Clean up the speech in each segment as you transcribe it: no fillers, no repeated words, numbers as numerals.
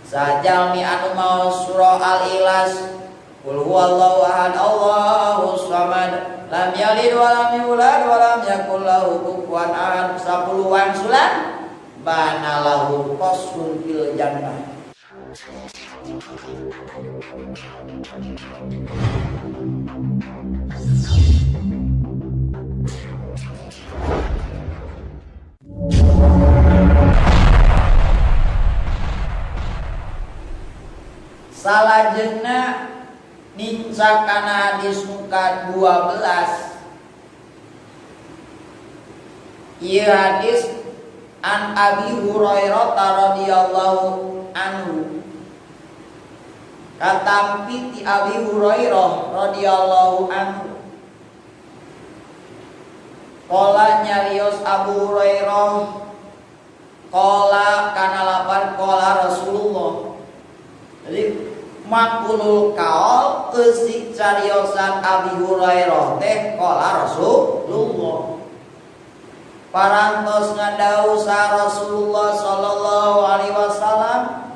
sajalmi anu maos surah Al-Ikhlas qul huwallahu ahad Allahus samad lam yalid wa lam yulad wa lam yakul lahu kufuwan ahad 10-an sulan bana lahu qasun fil jannah. Salajengna nicak kana hadis muka 12. Ieu hadis an Abi Hurairah radhiyallahu anhu. Katampi ti Abi Hurairah radhiyallahu anhu. Qala nyarios Abu Hurairah qala kana lapan qala Rasulullah. Jadi makulul kaol keusik cariosan Abi Hurairah teh qala Rasulullah. Parantos ngadau sa Rasulullah sallallahu alaihi wasallam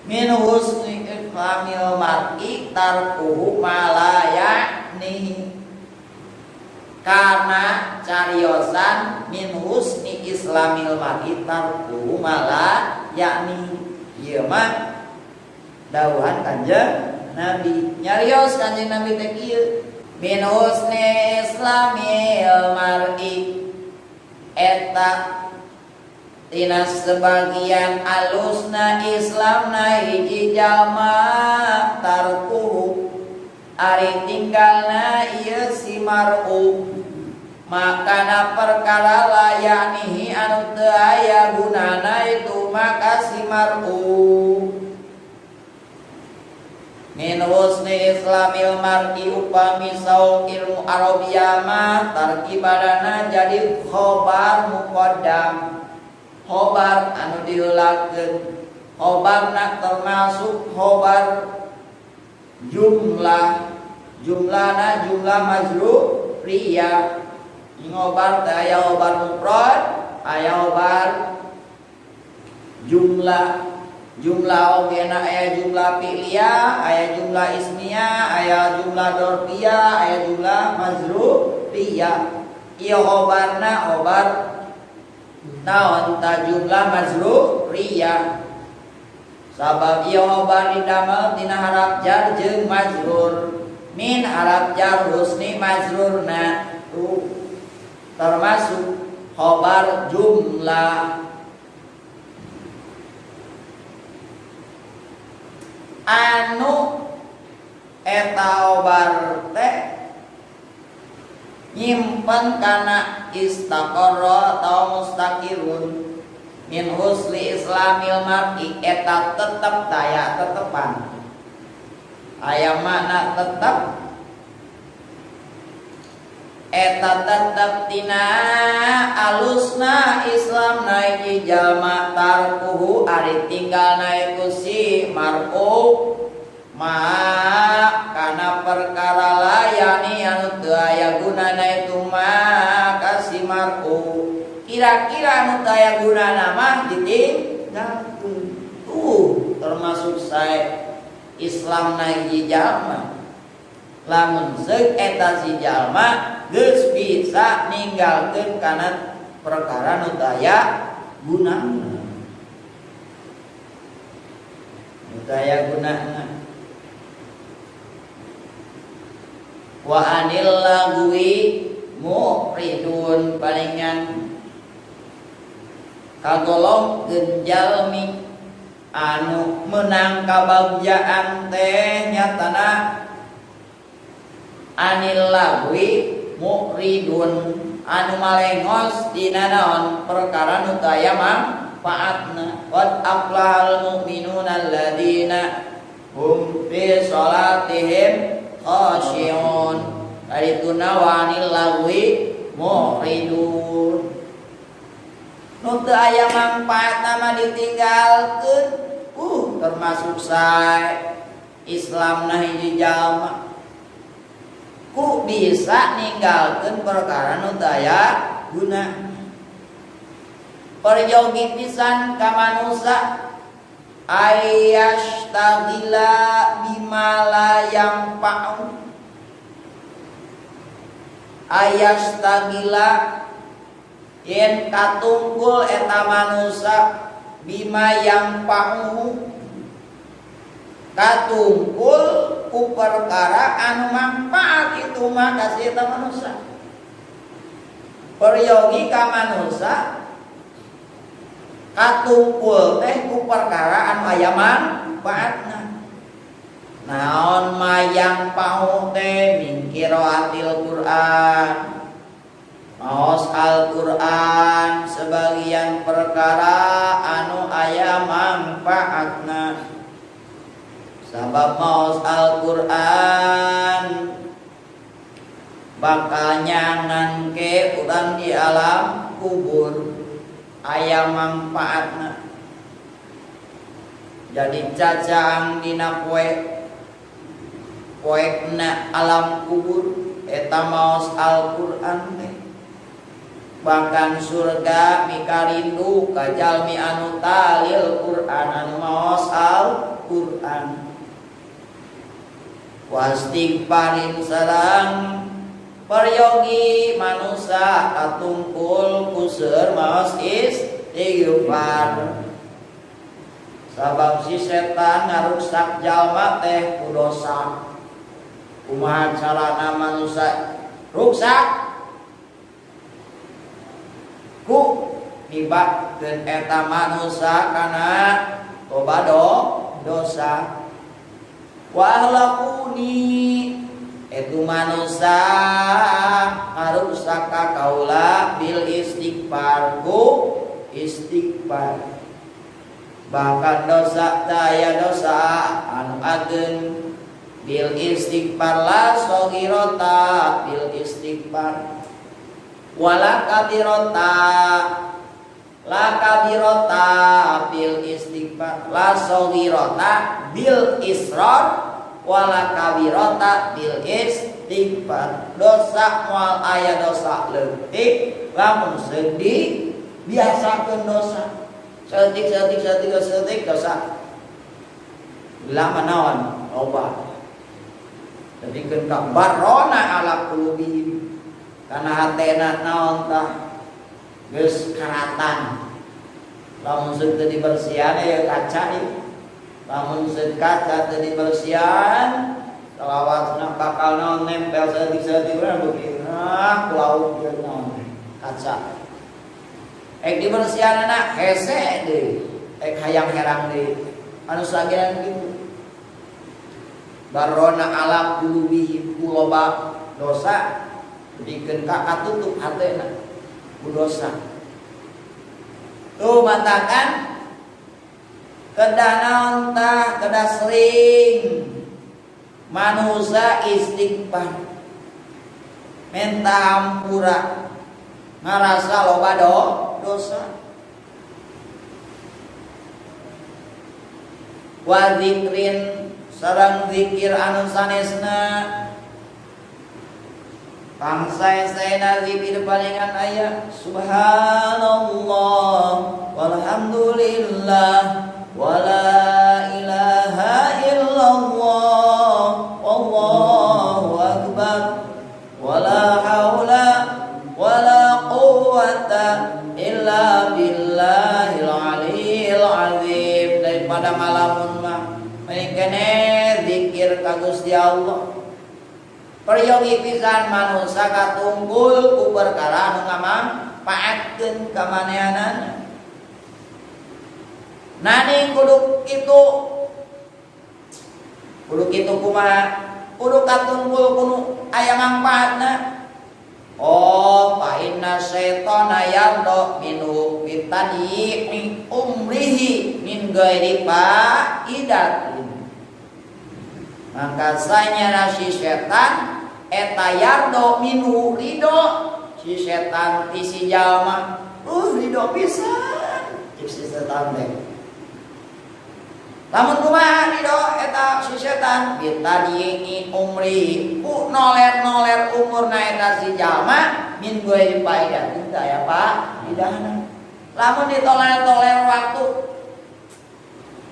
min husni ifhamil mar'i tarkuhu malayani. Karena cariosan min husni islamil mar'i tarkuhu malayani. Ieu mah dawuhan Kanjeng Nabi. Nyarios Kanjeng Nabi teh kieu min husni islamil mar'i eta tina sebagian alusna Islamna hiji jalma tarkuhu ari tinggalna ieu si mar'u makana perkara layanihi anu teu aya gunana itu maka si mar'u. Min husni islamil mar'i upami saum ilmu Arabiyah mah tarkibadana jadi khobar muqaddam. Khobar anu diheulakeun. Khobarna termasuk khobar jumlah. Jumlahna jumlah majruriyah. Ngobar teh aya khobar mufrad, aya khobar jumlah. Jumlah ogena aya jumlah fi'liyah, aya jumlah ismiyah, aya jumlah dorfiyah, aya jumlah mazruriyah. Ieu khobarna khobar naon ta jumlah mazruriyah. Sabab ieu khobar didamel tina haraf jar jeung majrur. Min haraf jar husni majrurna tu termasuk khobar jumlah. Anu eta obar teh nyimpen kana istaqarra atau mustaqirun min husli islamil mar'i eta tetep daya tetepan aya makna tetep eta tetep tina alusna Islamna ieu jalma tarkuhu ari tinggalna iku si mar'u ma kana perkara layani anu teu aya gunana itu mah ka si mar'u. Kira-kira anu teu aya gunana mah ditinggalkeun. Termasuk sae Islamna ieu jalma. Lamun zeuk eta si jalma geus bisa ninggalkeun kana perkara nu teu aya gunana. Nu teu aya gunana. Wa anil lagwi muridun palingan kagolong genjalmi anu menang kabagjaan teh nyatana anil lagwi muridun anu malengos dina naon perkara nu teu aya manfaatna. Qad aflahal mu'minuna alladzina hum fi shalatihim khashi'un. Karituna wa anil lagwi muridun. Nu teu aya manfaatna mah ditinggalkeun. Termasuk sae Islamna hiji jalma ku bisa ninggalkeun perkara nu teu aya gunana. Perjogi pisan ka manusia Ayastagila bimala yang pa'u. Ayastagila yen katungkul eta manusia bima yang pa'u, katungkul ku perkara anu manfaat itu mah kasih eta manusia. Peryogi ka manusia katungkul teh ku perkara anu aya manfaatna. Naon mayang pau teh min qiraatil Qur'an. Maos Al-Qur'an sebagian perkara anu aya manfaatna. Sabab maos Al-Qur'an bakal nyangan ke urang di alam kubur aya manfaatna. Jadi cacang dina poekna alam kubur eta maos Al-Qur'an teh. Bahkan surga mikarindu ka jalmi anu talil Qur'an anu maos Al-Qur'an. Wastighfarin sareng peryogi manusia katungkul kuseur maos istighfar. Sabab si setan ngaruksak jalma teh ku dosa. Kumaha carana manusia ruksak? Ku nibatkeun eta manusia kana tobat dosa. Wahlakuni itu manusia ngaruksak ka kaula bil istighfar ku istighfar. Bahkan dosa daya dosa anu ageun bil istighfar la saghirata bil istighfar wala kabirata la kabirata bil istighfar la saghirata bil israr wala kabirata bil istighfar. Dosa moal aya dosa leutik lamun sedih biasakeun dosa. Setik dosa. Lama naon loba. Jadi keun barona ala qulubihim. Kana hatena naon tah geus karatan. Lamun seuk teu dibersihan ya kaca ieu. Lamun seuk kaca teu dibersihan selawasna bakal naon nempel setik urang beuki. Lauk jeung naon kaca. Ek dibersihanna hese deui, ek hayang herang deui. Anu sagean kitu. Barona ala qulubihim loba dosa dikeun ka katutup hatena ku dosa. Tuh matakan kedah naon tah kedah sering manusia istighfar minta hampura ngarasa loba dosa. Wa dzikrin sareng zikir anu sanesna pangsae-saena zikir palingan aya subhanallah walhamdulillah wala ilaha illallah wallahu akbar wala haula wala quwwata illa billahil aliyil azim. Daripada malamun mah mending kene zikir ka Gusti Allah. Peryogi pisan manusia katunggul ku perkara anu ngamanfaatkeun ka manehanana. Nani kudu kitu kumaha? Kudu katunggul kudu aya manfaatna. Oh, fa inna syaitana yardo minhu bitadi min umrihi min ghairi faidatin. Maka sanya si setan eta yardo minhu ridho si setan ti si jalma. Ridho pisan cik si setan teh. Lamun kumaha ridho eta si setan bitadi umri ku noler-noler umurna eta si jalma min ghairi faidatin teh aya pak idahna. Lamun ditoler-toler waktu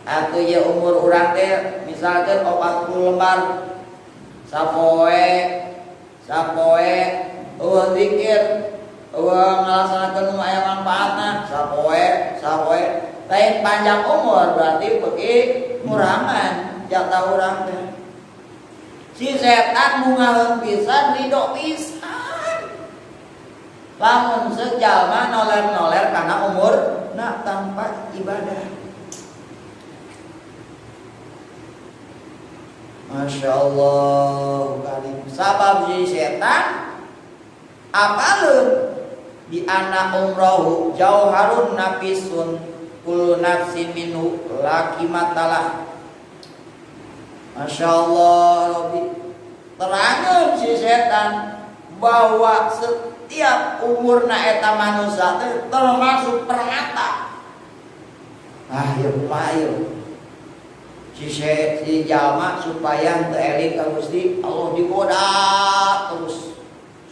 atuh ye umur urang teh misalkan 40 lembar sapoe zikir ngalaksanakeun nu aya manfaatna sapoe lain panjang umur berarti beuki ngurangan jatah urang teh. Si setan mungaheun pisan ridho pisan lamun sejalma noler-noler kana umurna tanpa ibadah. Masya Allah karim. Sabab si setan apalun di anak umrohu jauharun nafisun kullu nafsin minhu laki matalah. Masya Allah Rabbi. Terangin si setan bahwa setiap umurna eta manusia termasuk permata. Ayo si jalma supaya teu eling ka Gusti Allah digoda terus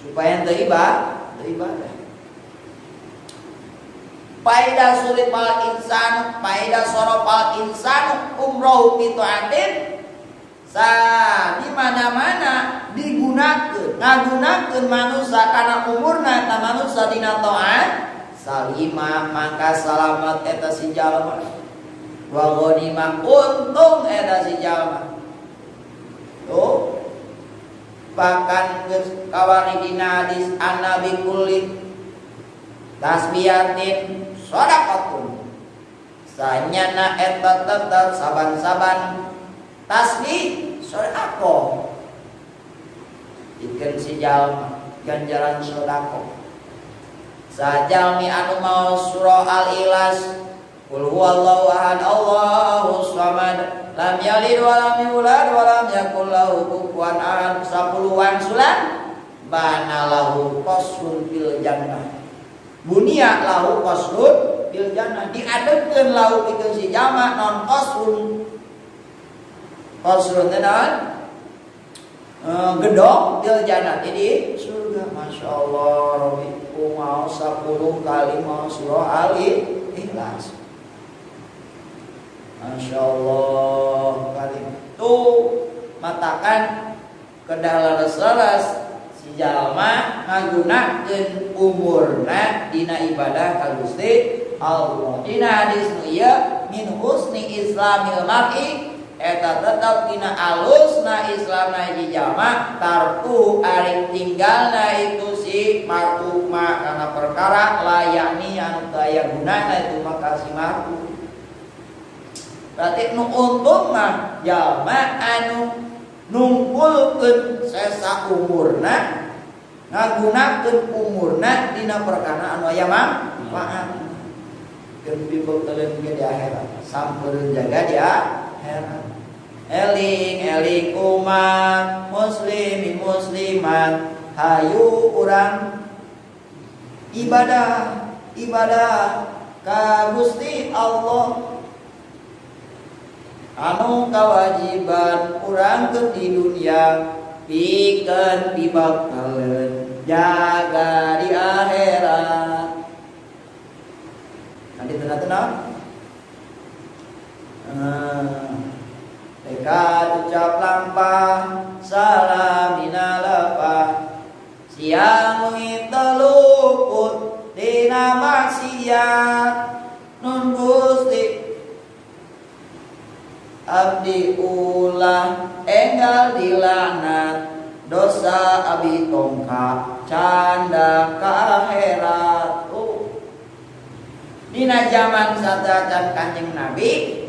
supaya teu ibadah. Faida suripal insan, faida soropal insan umroh pitaatin. Di mana-mana ngagunakeun manusia kana umurna eta manusia dina taat salimah maka salamet eta si jalma. Wa ghanimah untung eta si jalma. Tuh. Bahkan geus kawari dina hadis an-nabi kulli tasbihatin shadaqatun. Sanyana eta tetep saban-saban tasbih sedekah. Ikeun si jalma ganjaran sedekah. Sajalmi anu maos surah Al-Ikhlas Qul huwallahu ahad Allahus samad lam yalid wa lam yulad wa lam yakul lahu kufuwan ahad 10-an sulan bana lahu qasrun fil jannah bunia lahu qasrun fil jannah diadekeun lahu pikeun si jalma non qasrun teh naon gedong fil jannah di surga. Masya Allah Rabbi mau 10 kali mau surah Al-Ikhlas. Masya Allah kalim. Tuh matakan kedah leres si jalma ngagunakeun umurna dina ibadah ka Gusti Allah. Dina hadis nu ieu min husni islamil mar'i eta tetep dina alusna islamna hiji jalma tarku ari tinggalna itu si mar'u ma kana perkara layani anu teu aya gunana itu maka si mar'u. Berarti nu untung mah jalma anu nungkulkeun sesa umurna ngagunakeun umurna dina perkara anu aya manfaat. Keun pibeuteun ge di akhirat sampeureun jaga di akhirat. Eling umat muslimin muslimat hayu urang ibadah ka Gusti Allah. Anu kewajiban urang di dunia pikeun dibakaleun jaga di akhirat. Nanti tenang. Dekat ucap lampah salam dinalapah siang ngita luput dina maksiat nun Gusti abdi ulah enggal dilaknat dosa abi tongkak canda ka akhirat. Dina zaman sadacan Kanjeng Nabi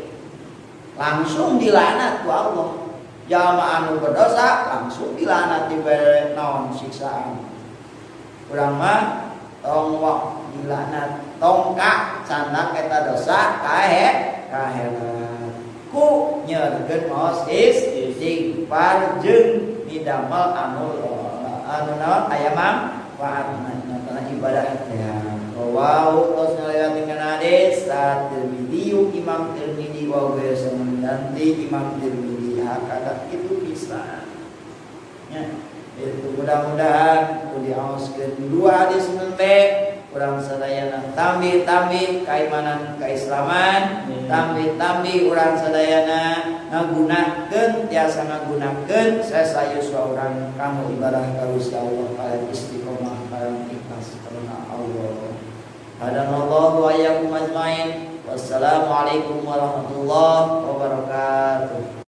langsung dilaknat ku Allah. Jalma anu berdosa langsung dilaknat dibere naon siksaan. Urang mah tong wak dilaknat tongkak canda eta dosa kaherat. Ku nyergeun maos istighfar jeung midamel anu naon aya manfaatna kana ibadah teh. Rawahu tos ngaliwatkeun hadis Tirmidzi Imam Tirmidzi wa ghairu nanti Imam Tirmidzi hakada itu bisa. Ya, itu mudah-mudahan kudu diaoskeun dua hadis teh urang sadayana tambi-tambi kaimanan keislaman, tambi-tambi urang sadayana ngagunakeun tiasa ngagunakeun sasayuswa urang kanggo ibadah ka Gusti Allah kalian istiqomah kalian ikhlas karena Allah. Hadanallahu wa iyyakum ajmain. Wassalamualaikum warahmatullahi wabarakatuh.